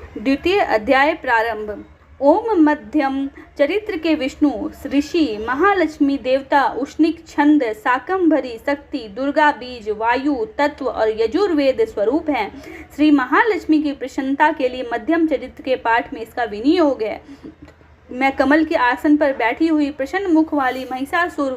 द्वितीय अध्याय प्रारंभ। ओम मध्यम चरित्र के विष्णु ऋषि महालक्ष्मी देवता उष्णिक छंद शाकंभरी शक्ति दुर्गा बीज वायु तत्व और यजुर्वेद स्वरूप हैं। श्री महालक्ष्मी की प्रसन्नता के लिए मध्यम चरित्र के पाठ में इसका विनियोग है। मैं कमल के आसन पर बैठी हुई प्रसन्न मुख वाली महिषासुर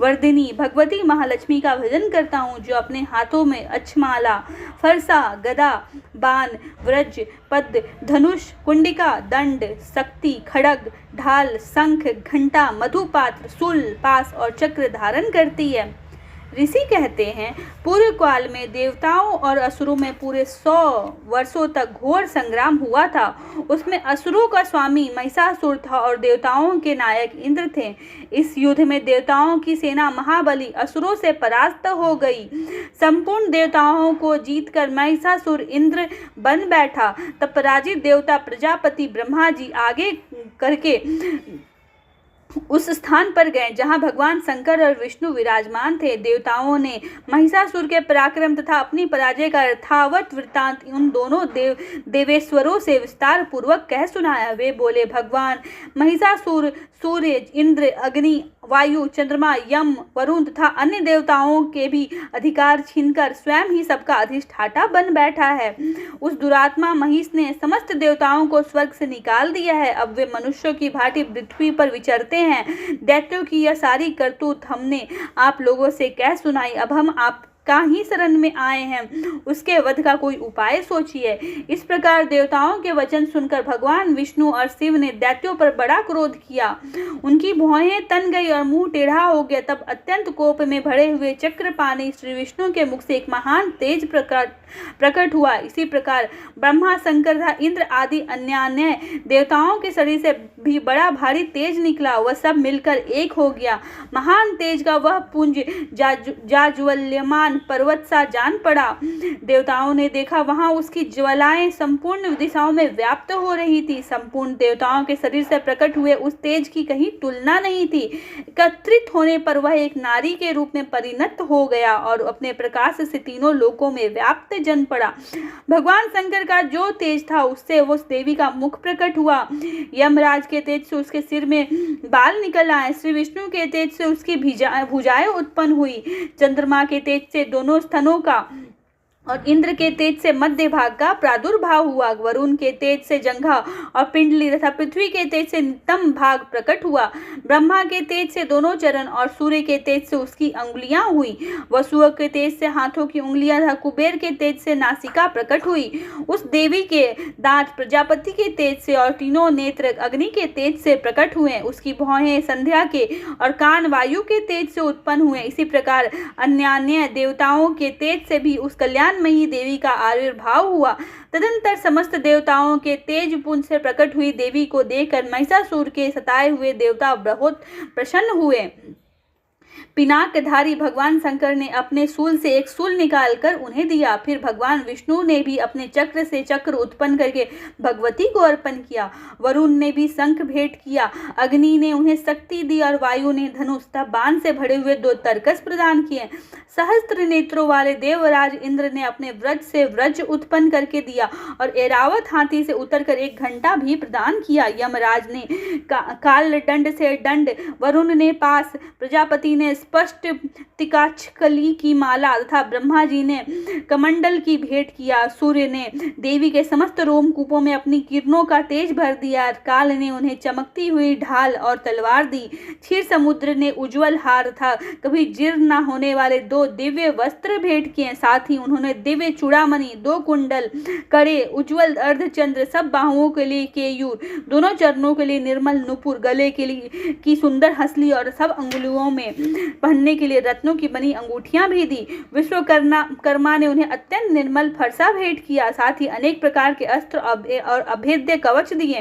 वर्धिनी भगवती महालक्ष्मी का भजन करता हूँ, जो अपने हाथों में अक्षमाला, फरसा, गदा, बाण, वज्र, पद्म, धनुष, कुंडिका, दंड, शक्ति, खड्ग, ढाल, शंख, घंटा, मधुपात्र, शूल, पास और चक्र धारण करती है। ऋषि कहते हैं, पूर्व काल में देवताओं और असुरों में पूरे 100 वर्षों तक घोर संग्राम हुआ था। उसमें असुरों का स्वामी महिषासुर था और देवताओं के नायक इंद्र थे। इस युद्ध में देवताओं की सेना महाबली असुरों से परास्त हो गई। संपूर्ण देवताओं को जीतकर महिषासुर इंद्र बन बैठा। तब पराजित देवता प्रजापति ब्रह्मा जी आगे करके उस स्थान पर गए जहां भगवान शंकर और विष्णु विराजमान थे। देवताओं ने महिषासुर के पराक्रम तथा अपनी पराजय का यथावत वृत्तांत उन दोनों देवेश्वरों से विस्तार पूर्वक कह सुनाया। वे बोले, भगवान महिषासुर सूर्य, इंद्र, अग्नि, वायु, चंद्रमा, यम, वरुण तथा अन्य देवताओं के भी अधिकार छीनकर स्वयं ही सबका अधिष्ठाता बन बैठा है। उस दुरात्मा महिष ने समस्त देवताओं को स्वर्ग से निकाल दिया है। अब वे मनुष्यों की भांति पृथ्वी पर विचरते हैं। दैत्यों की यह सारी करतूत हमने आप लोगों से कह सुनाई। अब हम आप का ही शरण में आए हैं, उसके वध का कोई उपाय सोचिए। इस प्रकार देवताओं के वचन सुनकर भगवान विष्णु और शिव ने दैत्यों पर बड़ा क्रोध किया। उनकी भौहें तन गई और मुंह टेढ़ा हो गया। तब अत्यंत कोप में भरे हुए चक्रपाणी श्री विष्णु के मुख से एक महान तेज प्रकट हुआ। इसी प्रकार ब्रह्मा, शंकर तथा इंद्र आदि अन्य देवताओं के शरीर से भी बड़ा भारी तेज निकला। वह सब मिलकर एक हो गया। महान तेज का वह पुंज जाज्वल्यमान पर्वत सा जान पड़ा। देवताओं ने देखा, वहां उसकी ज्वालाएं संपूर्ण दिशाओं में व्याप्त हो रही थी। संपूर्ण देवताओं के शरीर से प्रकट हुए उस तेज की कहीं तुलना नहीं थी। एकत्रित होने पर वह एक नारी के रूप में परिणत हो गया और अपने प्रकाश से तीनों लोकों में व्याप्त जन पड़ा। भगवान शंकर का जो तेज था, उससे उस देवी का मुख प्रकट हुआ। यमराज के तेज से उसके सिर में बाल निकल आए। श्री विष्णु के तेज से उसकी भुजाएं उत्पन्न हुई। चंद्रमा के तेज से दोनों स्तनों का और इंद्र के तेज से मध्य भाग का प्रादुर्भाव हुआ। वरुण के तेज से जंघा और पिंडली तथा पृथ्वी के तेज से नितंब भाग प्रकट हुआ। ब्रह्मा के तेज से दोनों चरण और सूर्य के तेज से उसकी अंगुलियां हुई। वसुआ के तेज से हाथों की उंगलियां तथा कुबेर के तेज से नासिका प्रकट हुई। उस देवी के दांत प्रजापति के तेज से और तीनों नेत्र अग्नि के तेज से प्रकट हुए। उसकी भौहें संध्या के और कान वायु के तेज से उत्पन्न हुए। इसी प्रकार अन्य देवताओं के तेज से भी उस कल्याणमयी देवी का आविर्भाव हुआ। तदंतर समस्त देवताओं के तेज पुंज से प्रकट हुई देवी को देखकर महिषासुर के सताए हुए देवता बहुत प्रसन्न हुए। पिनाकधारी भगवान शंकर ने अपने शूल से एक शूल निकालकर उन्हें दिया। फिर भगवान विष्णु ने भी अपने चक्र से चक्र उत्पन्न करके भगवती को अर्पण किया। वरुण ने भी शंख भेंट किया। अग्नि ने उन्हें शक्ति दी और वायु ने धनुष तथा बाण से भरे हुए 2 तरकस प्रदान किए। सहस्त्र नेत्रों वाले देवराज इंद्र ने अपने व्रज से व्रज उत्पन्न करके दिया और ऐरावत हाथी से उतरकर एक घंटा भी प्रदान किया। यमराज ने काल दंड से दंड, वरुण ने पास, प्रजापति ने स्पष्ट तिकाचकली की माला तथा ब्रह्मा जी ने कमंडल की भेंट किया। सूर्य ने देवी के समस्त रोमकूपों में अपनी किरणों का तेज भर दिया। काल ने उन्हें चमकती हुई ढाल और तलवार दी। क्षीर समुद्र ने उज्जवल हार तथा कभी जीर्ण न होने वाले 2 दिव्य वस्त्र भेंट किए। साथ ही उन्होंने दिव्य चूड़ामणि, 2 कुंडल, कड़े, उज्जवल अर्धचंद्र, सब बाहुओं के लिए केयूर, दोनों चरणों के लिए निर्मल नुपुर, गले के लिए की सुंदर हंसली और सब अंगुलियों में पहनने के लिए रत्नों की बनी अंगूठियां भी दी। विश्वकर्मा ने उन्हें अत्यंत निर्मल फरसा भेंट किया। साथ ही अनेक प्रकार के अस्त्र और अभेद्य कवच दिए।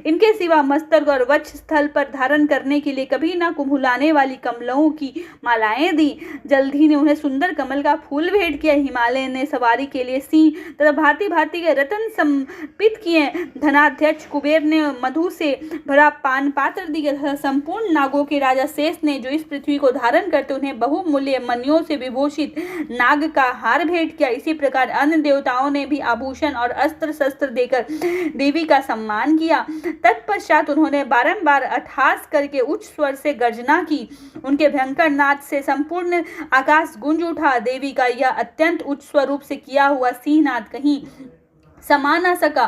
इनके सिवा मस्तक और वक्ष स्थल पर धारण करने के लिए कभी न कुम्भलाने वाली कमलों की मालाएं दी। जल्दी ने उन्हें सुंदर कमल का फूल भेंट किया। हिमालय ने सवारी के लिए सिंह तथा भांति भांति के रत्न समर्पित किए। धनाध्यक्ष कुबेर ने मधु से भरा पान पात्र दिया तथा संपूर्ण नागों के राजा शेष ने, जो इस पृथ्वी को धारण धारण करते उन्हें बहुमूल्य मणियों से विभूषित नाग का हार भेंट किया। इसी प्रकार अन्य देवताओं ने भी आभूषण और अस्त्र शस्त्र देकर देवी का सम्मान किया। तत्पश्चात उन्होंने बारंबार अट्टहास करके उच्च स्वर से गर्जना की। उनके भयंकर नाद से संपूर्ण आकाश गूंज उठा। देवी का यह अत्यंत उच्च स्वरूप से किया हुआ सिंहनाद कहीं समा न सका।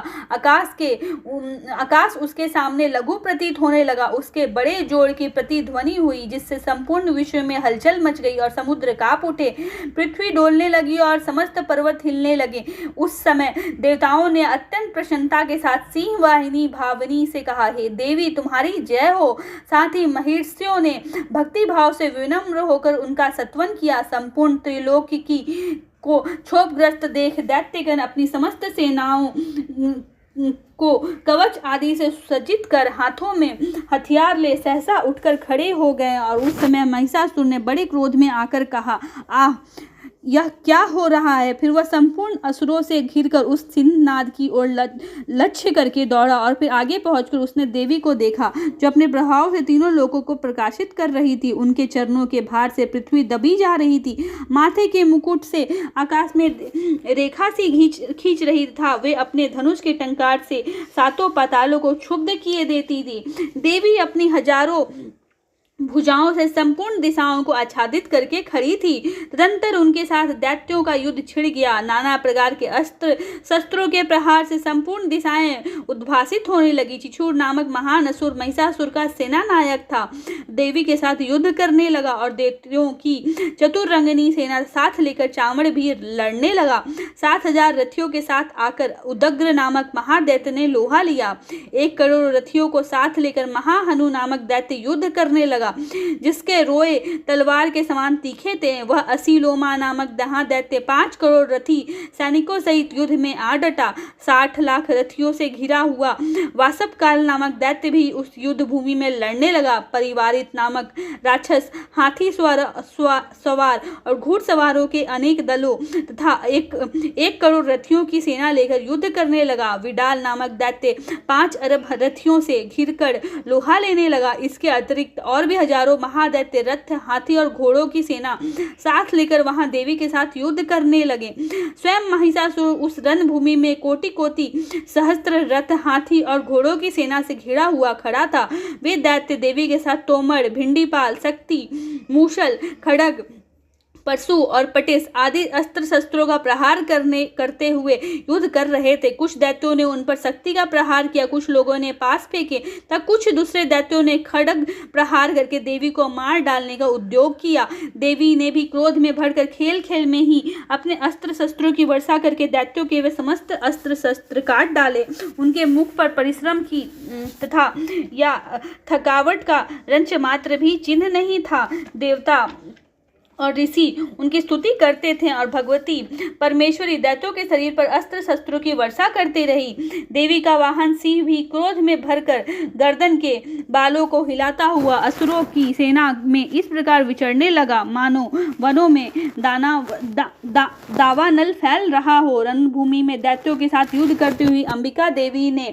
आकाश उसके सामने लघु प्रतीत होने लगा। उसके बड़े जोर की प्रतिध्वनि हुई जिससे संपूर्ण विश्व में हलचल मच गई और समुद्र कांप उठे, पृथ्वी डोलने लगी और समस्त पर्वत हिलने लगे। उस समय देवताओं ने अत्यंत प्रसन्नता के साथ सिंह वाहिनी भावनी से कहा, हे देवी तुम्हारी जय हो। साथ ही महर्षियों ने भक्ति भाव से विनम्र होकर उनका स्तवन किया। संपूर्ण त्रिलोकी की को क्षोभग्रस्त देख दैत्यगण अपनी समस्त सेनाओं को कवच आदि से सज्जित कर हाथों में हथियार ले सहसा उठकर खड़े हो गए। और उस समय महिषासुर ने बड़े क्रोध में आकर कहा, आह यह क्या हो रहा है। फिर वह संपूर्ण असुरों से घिरकर उस सिंहनाद की ओर लक्ष्य करके दौड़ा और फिर आगे पहुंचकर उसने देवी को देखा जो अपने प्रभाव से तीनों लोगों को प्रकाशित कर रही थी। उनके चरणों के भार से पृथ्वी दबी जा रही थी। माथे के मुकुट से आकाश में रेखा सी खींच रही था। वे अपने धनुष के टंकार से सातों पातालों को क्षुब्ध किए देती थी। देवी अपनी हजारों भुजाओं से संपूर्ण दिशाओं को आच्छादित करके खड़ी थी। तदंतर उनके साथ दैत्यों का युद्ध छिड़ गया। नाना प्रकार के अस्त्र शस्त्रों के प्रहार से संपूर्ण दिशाएं उद्भासित होने लगी। चिछूर नामक महान असुर महिषासुर का सेना नायक था, देवी के साथ युद्ध करने लगा और दैत्यों की चतुरंगनी सेना साथ लेकर चावड़ भी लड़ने लगा। 7,000 रथियों के साथ आकर उदग्र नामक महादैत्य ने लोहा लिया। 1 करोड़ रथियों को साथ लेकर महाहनु नामक दैत्य युद्ध करने लगा, जिसके रोए तलवार के समान तीखे थे। वह असीलोमा नामक दैत्य 5 करोड़ रथी सैनिकों सहित युद्ध में आ डटा। 60 लाख रथियों से घिरा हुआ वासवकाल नामक दैत्य भी उस युद्ध भूमि में लड़ने लगा। परिवारित नामक राक्षस हाथी सवार और घुड़सवारों के अनेक दलों तथा 1 करोड़ रथियों की सेना लेकर युद्ध करने लगा। विडाल नामक दैत्य 5 अरब रथियों से घिरकर लोहा लेने लगा। इसके अतिरिक्त और भी हजारों महादैत्य रथ, हाथी और घोड़ों की सेना साथ लेकर वहां देवी के साथ युद्ध करने लगे। स्वयं महिषासुर उस रणभूमि में कोटि कोटि सहस्त्र रथ, हाथी और घोड़ों की सेना से घिरा हुआ खड़ा था। वे दैत्य देवी के साथ तोमर, भिंडीपाल, शक्ति, मूषल, खड्ग, परशु और पटिस आदि अस्त्र शस्त्रों का प्रहार करते हुए युद्ध कर रहे थे। कुछ दैत्यों ने उन पर शक्ति का प्रहार किया, कुछ लोगों ने पास फेंके, तब कुछ दूसरे दैत्यों ने खड्ग प्रहार करके देवी को मार डालने का उद्योग किया। देवी ने भी क्रोध में भरकर खेल खेल में ही अपने अस्त्र शस्त्रों की वर्षा करके दैत्यों के वे समस्त अस्त्र शस्त्र काट डाले। उनके मुख पर परिश्रम की तथा या थकावट का रंच मात्र भी चिन्ह नहीं था। देवता और ऋषि उनकी स्तुति करते थे और भगवती परमेश्वरी दैत्यों के शरीर पर अस्त्र शस्त्रों की वर्षा करती रही। देवी का वाहन सिंह भी क्रोध में भरकर गर्दन के बालों को हिलाता हुआ असुरों की सेना में इस प्रकार विचरने लगा मानो वनों में दावानल फैल रहा हो। रणभूमि में दैत्यों के साथ युद्ध करती हुई अंबिका देवी ने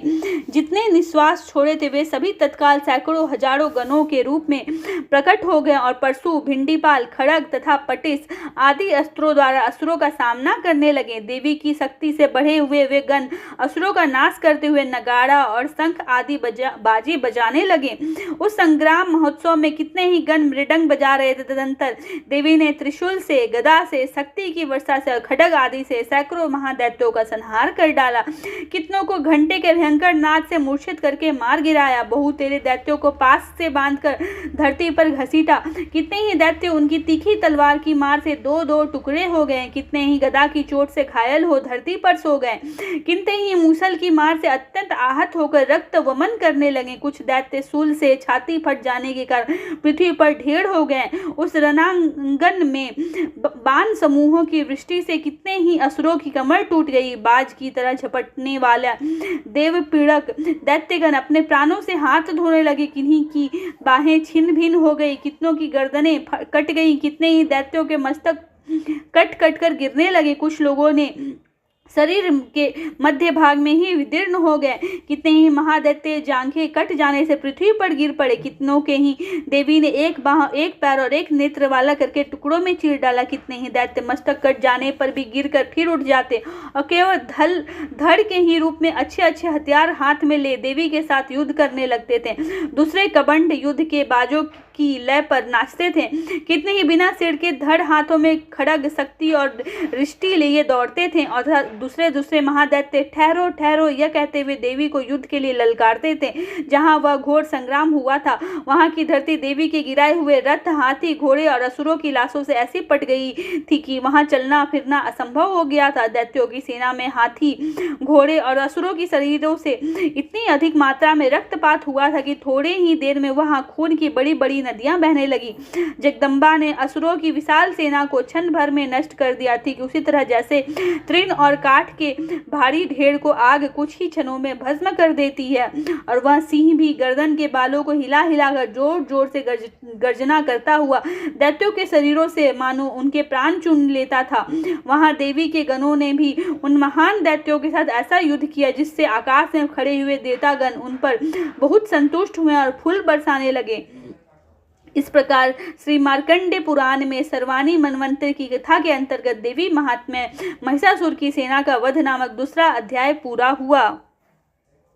जितने निश्वास छोड़े थे वे सभी तत्काल सैकड़ों हजारों गणों के रूप में प्रकट हो गए और परशु, भिंडीपाल, खड्ग तथा पटिस आदि अस्त्रों द्वारा असुरों का सामना करने लगे। देवी की शक्ति से बढ़े हुए वे गण असुरों का नाश करते हुए नगाड़ा और शंख आदि बाजे बजाने लगे। उस संग्राम महोत्सव में कितने ही गण मृदंग बजा रहे थे। तदंतर देवी ने त्रिशूल से, गदा से, शक्ति की वर्षा से और खड्ग आदि से सैकड़ों महादैत्यों का संहार कर डाला। कितनों को घंटे के भयंकर नाद से मूर्छित करके मार गिराया। बहुतेरे दैत्यों को पास से बांधकर धरती पर घसीटा। कितने ही दैत्य उनकी तीखी तलवार की मार से 2-2 टुकड़े हो गए। कितने ही गदा की चोट से घायल हो धरती पर सो गए। कितने ही मूसल की मार से अत्यंत आहत होकर रक्त वमन करने लगे। कुछ दैत्य शूल से छाती फट जाने के कारण पृथ्वी पर ढेर हो गए। उस रणांगन में बाण समूहों की वृष्टि से कितने ही असुरों की कमर टूट गई। बाज की तरह झपटने वाला देव पीड़क दैत्यगण अपने प्राणों से हाथ धोने लगे। किन्हीं की बाहें छिन्न भिन्न हो गई, कितनों की गर्दनें कट गई, कितने ही दैत्यों के मस्तक कट कट कर गिरने लगे। कुछ लोगों ने शरीर के मध्य भाग में ही विदीर्ण हो गए। कितने ही महादैत्य जांघें कट जाने से पृथ्वी पर गिर पड़े। कितनों के ही देवी ने एक बाह, एक पैर और एक नेत्र वाला करके टुकड़ों में चीर डाला। कितने ही दैत्य मस्तक कट जाने पर भी गिरकर फिर उठ जाते और केवल धड़ के ही रूप में अच्छे अच्छे हथियार हाथ में ले देवी के साथ युद्ध करने लगते थे। दूसरे कबंड युद्ध के बाजों की लय पर नाचते थे। कितने ही बिना सिर के धड़ हाथों में खड़ग, शक्ति और रिष्टि लिए दौड़ते थे और दूसरे महादैत्य ठहरो ठहरो यह कहते हुए देवी को युद्ध के लिए ललकारते थे। जहां वह घोर संग्राम हुआ था वहां की धरती देवी के गिराए हुए रथ, हाथी, घोड़े और असुरों की लाशों से ऐसी पट गई थी कि वहां चलना फिरना असंभव हो गया था। दैत्यों की सेना में हाथी, घोड़े और असुरों की शरीरों से इतनी अधिक मात्रा में रक्तपात हुआ था कि थोड़े ही देर में वहां खून की बड़ी बड़ी नदियां बहने लगी। जगदम्बा ने असुरों की विशाल सेना को क्षण भर में नष्ट कर दिया थी कि उसी तरह जैसे तृण और काठ के भारी ढेर को आग कुछ ही क्षणों में भस्म कर देती है, और वह सिंह भी गर्दन के बालों को हिला हिलाकर जोर जोर से गर्जना करता हुआ दैत्यों के शरीरों से मानो उनके प्राण चुन लेता था। वहां देवी के गणों ने भी उन महान दैत्यों के साथ ऐसा युद्ध किया जिससे आकाश में खड़े हुए देवतागण उन पर बहुत संतुष्ट हुए और फूल बरसाने लगे। इस प्रकार श्री मार्कंडेय पुराण में सर्वाणी मनवंतर की कथा के अंतर्गत देवी महात्म्य महिषासुर की सेना का वध नामक दूसरा अध्याय पूरा हुआ।